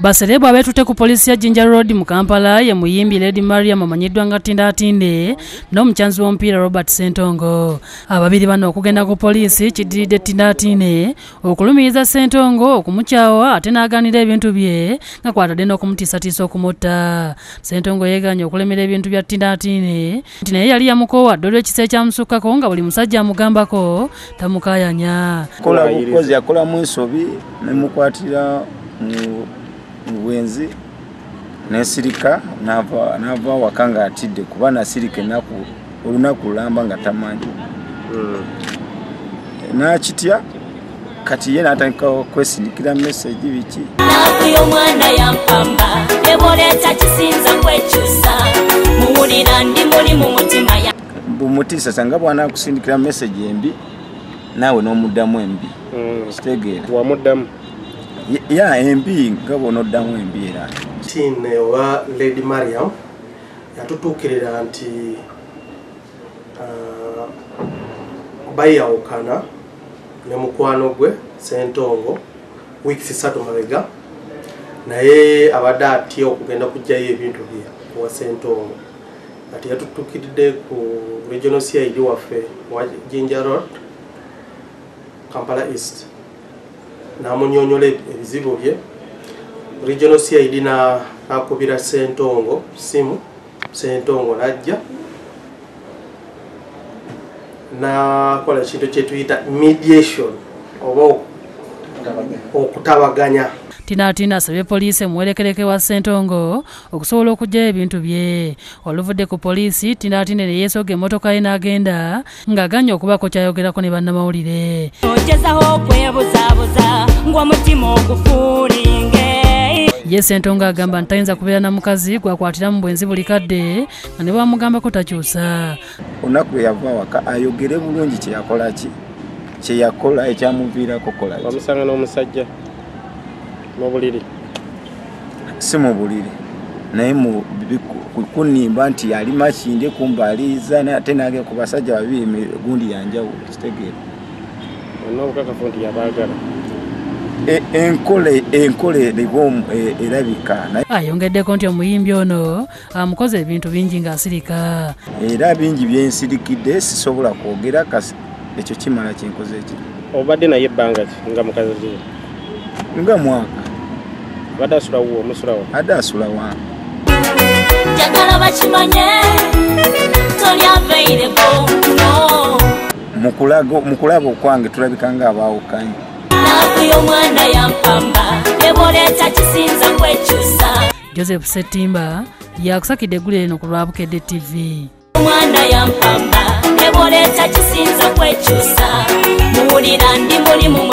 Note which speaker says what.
Speaker 1: Baserebu abetutte ku polisi ya Jinja Road mu Kampala ye muyimbi Lady Mariam amanyiddwa nga Tindatinde n'omukyanzi w'omupiira Robert Ssentongo. Ababiri bano okugenda ku polisi kiddiridde Tindatinde okulumiriza Ssentongo okumukyawa ate n'agaanira ebintu bye nga kwatadde n'okumutiisatiisa okumutta. Ssentongo yeeganye okulemera ebintu bya Tindatinde nti naye yali yamukoowa ddala ekisa ekyamusukkako nga buli musajja amugambako tamukaayanya.
Speaker 2: Kola bukozi yakolamu ensobi nemukwatira mu bwenzi nesirika nava wakanga atidde kuba nasirike naku olunaku lulamba nga tamanyi nakitya kati ye natandika kwesindikira message biki
Speaker 3: nakuyo mwana yampamba eboleta kisinza kwekyusa muwulira ndi muli mu mutima ya
Speaker 2: bumutiisa sanga bwana kusindikira message embi nawe n'omuddamu embi kitegeera
Speaker 4: wamuddamu
Speaker 2: ya embi ngabo noddamu embi era
Speaker 4: tine wa Lady Mariam yatutuukirira nti bayawukana ne mukwano gwe Ssentongo weeks 3 mabega naye abadde atya okugenda kujjayo ebintu bye wa Ssentongo ati yatutuukiridde ku regional CID waffe wa Jinja Road Kampala East namunyonyola ebizibu bye regional CID nakubira Ssentongo simu Ssentongo najja nakola ekintu kyetuyita mediation oba okutabaganya.
Speaker 1: Tindatinde asabye poliisi emuwerekereke wa Ssentongo okusobola okujjayo ebintu bye. Oluvudde ku poliisi Tindatinde ne yeesooga emmotoka ye n'agenda ng'aganya okubako kyayogerako ne bannamawulire.
Speaker 3: ogezaho okwebuzaabuza ng'omutima ogufuulinge.
Speaker 1: Ye Ssentongo agamba nti tayinza kubeera na mukazi gwakwatira mu bwenzi buli kadde nga ne bamugambako takyusa.
Speaker 2: olunaku lwe yava waka ayogere bulungi kyeyakola ekyamuviirako kola
Speaker 4: bamusanga n'omusajja mu buliri
Speaker 2: si mu buliri naye kunimba nti yali makinde kumbaliza ate nage ku basajja babiri gundi yanjawulo kitegeera
Speaker 4: n'obukakafu nti yabaagala
Speaker 2: enkole libomu erabika.
Speaker 1: Ayongeddeko nti omuyimbi ono amukoze ebintu bingi ng'asirika
Speaker 2: era bingi byensirikidde sisobola kwogera kasi ekyo kimala kyenkoze eki.
Speaker 4: obadde naye ebbanga ki nga mukazi
Speaker 2: nga mwaka
Speaker 4: badde asulawo omusulawo
Speaker 2: adde asula wange
Speaker 3: njagala bakimanye toli available
Speaker 2: mu kulaba okwange tulabika nga abaawukanye.
Speaker 3: nakuyo mwana yampamba eboleta kisinza kwekyusa.
Speaker 1: Joseph Ssettimba yakusakidde eggulire lino ku Lwabukedde TV.
Speaker 3: mwana yampamba eboleta kisinza kwekyusa muwulira ndi muli mu